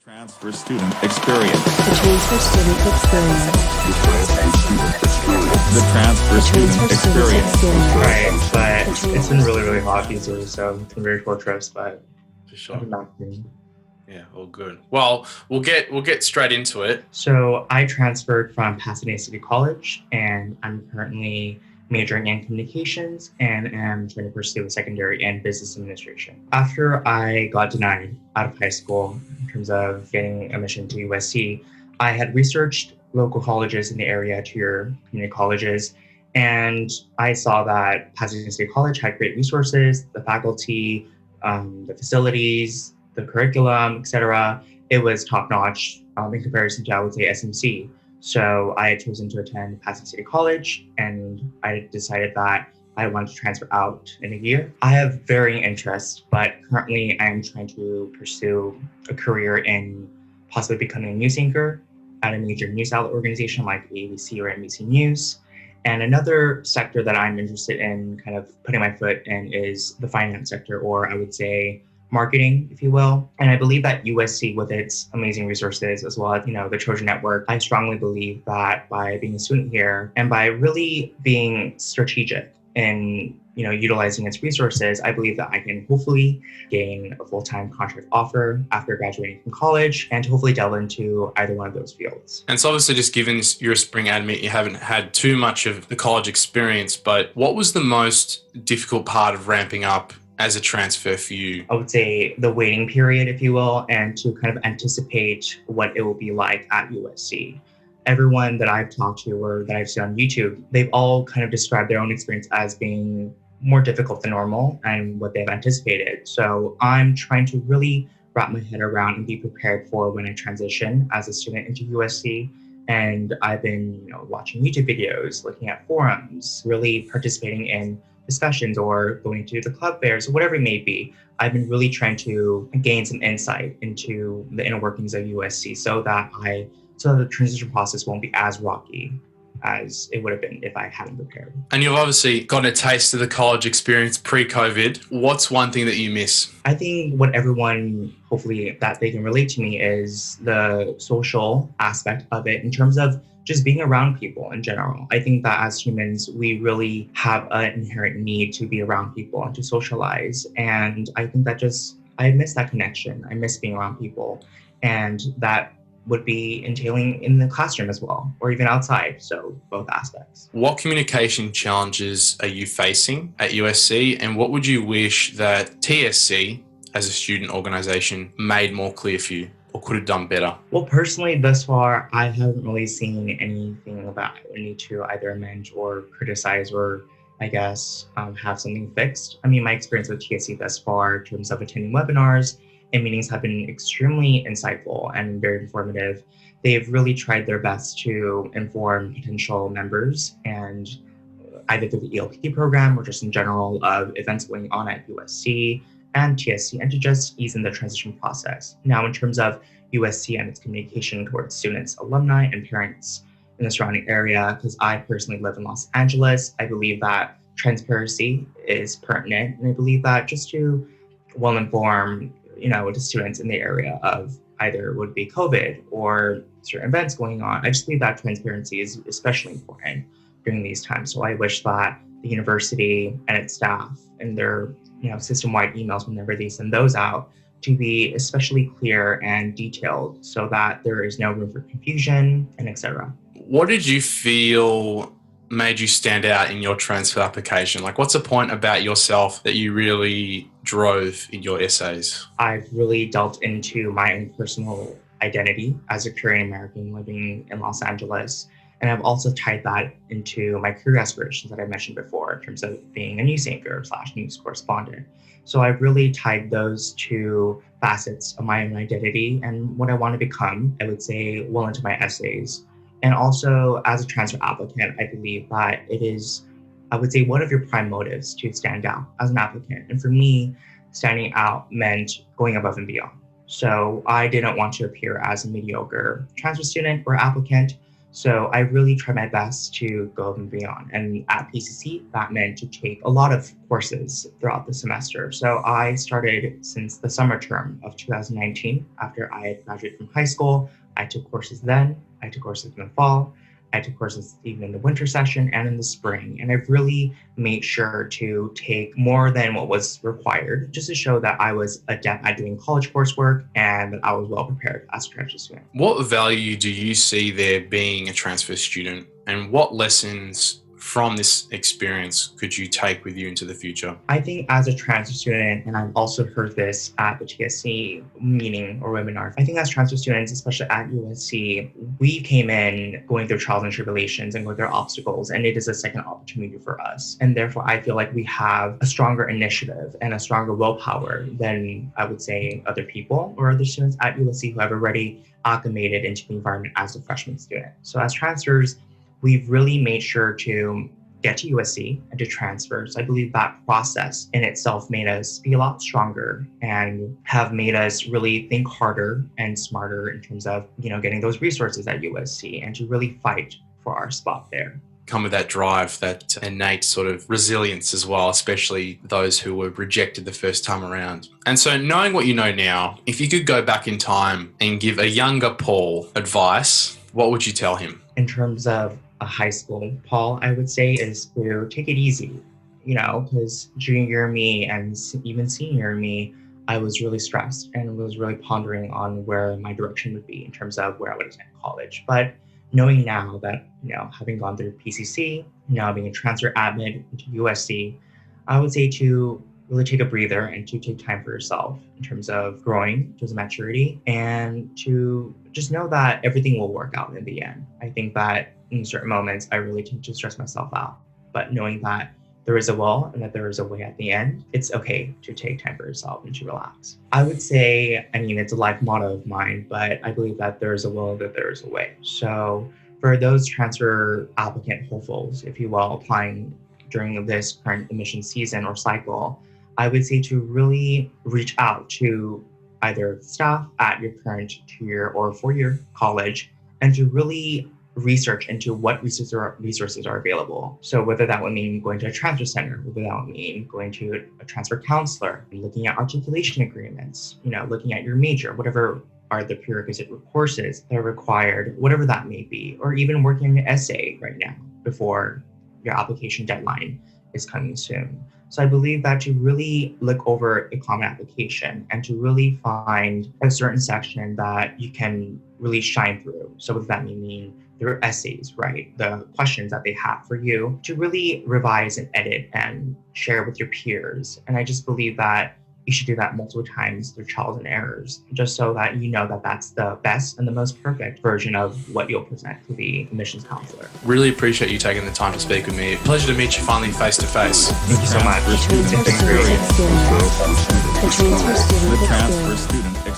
Transfer student experience. The transfer student experience. The transfer student experience. Right, but it's been really hot these days, so it's been very torturous, but For sure. I've been back soon. Yeah, all good. Well, we'll get straight into it. So I transferred from Pasadena City College, and I'm currently majoring in communications and am trying to pursue a secondary in business administration. After I got denied out of high school in terms of getting admission to USC, I had researched local colleges in the area, tier community colleges, and I saw that Pasadena City College had great resources, the faculty, the facilities, the curriculum, etc. It was top-notch in comparison to, I would say, SMC. So I had chosen to attend Pasadena City College, and I decided that I wanted to transfer out in a year. I have varying interests, but currently I am trying to pursue a career in possibly becoming a news anchor at a major news outlet organization like ABC or NBC News. And another sector that I'm interested in kind of putting my foot in is the finance sector, or I would say marketing, if you will. And I believe that USC, with its amazing resources, as well as, the Trojan Network, I strongly believe that by being a student here and by really being strategic in, utilizing its resources, I believe that I can hopefully gain a full-time contract offer after graduating from college and to hopefully delve into either one of those fields. And so obviously, just given you're a spring admit, you haven't had too much of the college experience, but what was the most difficult part of ramping up as a transfer for you? I would say the waiting period, if you will, and to kind of anticipate what it will be like at USC. Everyone that I've talked to or that I've seen on YouTube, they've all kind of described their own experience as being more difficult than normal and what they've anticipated. So I'm trying to really wrap my head around and be prepared for when I transition as a student into USC. And I've been, watching YouTube videos, looking at forums, really participating in discussions or going to the club fairs or whatever it may be. I've been really trying to gain some insight into the inner workings of USC so that the transition process won't be as rocky as it would have been if I hadn't prepared. And you've obviously gotten a taste of the college experience pre-COVID. What's one thing that you miss? I think what everyone, hopefully that they can relate to me, is the social aspect of it in terms of just being around people in general. I think that as humans, we really have an inherent need to be around people and to socialize. And I think that I miss that connection. I miss being around people. And that would be entailing in the classroom as well, or even outside. So both aspects. What communication challenges are you facing at USC? And what would you wish that TSC as a student organization made more clear for you or could have done better? Well, personally, thus far, I haven't really seen anything that I need to either amend or criticize or, I guess, have something fixed. I mean, my experience with TSC thus far in terms of attending webinars and meetings have been extremely insightful and very informative. They've really tried their best to inform potential members and either through the ELP program or just in general of events going on at USC and TSC, and to just ease in the transition process. Now, in terms of USC and its communication towards students, alumni, and parents in the surrounding area, because I personally live in Los Angeles, I believe that transparency is pertinent. And I believe that just to well inform, the students in the area of either would be COVID or certain events going on, I just believe that transparency is especially important during these times. So I wish that the university and its staff and their system-wide emails, whenever they send those out, to be especially clear and detailed so that there is no room for confusion and etc. What did you feel made you stand out in your transfer application? Like, what's a point about yourself that you really drove in your essays? I've really delved into my own personal identity as a Korean American living in Los Angeles. And I've also tied that into my career aspirations that I mentioned before in terms of being a news anchor / news correspondent. So I've really tied those two facets of my own identity and what I want to become, I would say, well into my essays. And also as a transfer applicant, I believe that it is, I would say, one of your prime motives to stand out as an applicant. And for me, standing out meant going above and beyond. So I didn't want to appear as a mediocre transfer student or applicant. So I really tried my best to go above and beyond. And at PCC, that meant to take a lot of courses throughout the semester. So I started since the summer term of 2019. After I had graduated from high school, I took courses then, I took courses in the fall, I took courses even in the winter session and in the spring. And I've really made sure to take more than what was required just to show that I was adept at doing college coursework and that I was well prepared as a transfer student. What value do you see there being a transfer student, and what lessons from this experience could you take with you into the future? I think as a transfer student, and I've also heard this at the TSC meeting or webinar, I think as transfer students, especially at USC, we came in going through trials and tribulations and going through obstacles, and it is a second opportunity for us. And therefore, I feel like we have a stronger initiative and a stronger willpower than I would say other people or other students at USC who have already acclimated into the environment as a freshman student. So as transfers, we've really made sure to get to USC and to transfer. So I believe that process in itself made us be a lot stronger and have made us really think harder and smarter in terms of, getting those resources at USC and to really fight for our spot there. Come with that drive, that innate sort of resilience as well, especially those who were rejected the first time around. And so knowing what you know now, if you could go back in time and give a younger Paul advice, what would you tell him? In terms of a high school Paul, I would say is to take it easy, because junior me and even senior me, I was really stressed and was really pondering on where my direction would be in terms of where I would attend college. But knowing now that, having gone through PCC, now being a transfer admit into USC, I would say to really take a breather and to take time for yourself in terms of growing, in terms of maturity, and to just know that everything will work out in the end. I think that in certain moments, I really tend to stress myself out, but knowing that there is a will and that there is a way at the end, it's okay to take time for yourself and to relax. I would say, it's a life motto of mine, but I believe that there is a will, that there is a way. So for those transfer applicant hopefuls, if you will, applying during this current admission season or cycle, I would say to really reach out to either staff at your current 2-year or 4-year college and to really research into what resources are available. So whether that would mean going to a transfer center, whether that would mean going to a transfer counselor, looking at articulation agreements, looking at your major, whatever are the prerequisite courses that are required, whatever that may be, or even working an essay right now before your application deadline is coming soon. So I believe that to really look over a common application and to really find a certain section that you can really shine through. So what does that mean? Their essays, right? The questions that they have for you to really revise and edit and share with your peers. And I just believe that you should do that multiple times through trials and errors, just so that you know that that's the best and the most perfect version of what you'll present to the admissions counselor. Really appreciate you taking the time to speak with me. Pleasure to meet you finally face to face. Thank you so much. The transfer student experience. The transfer student The transfer experience. student experience.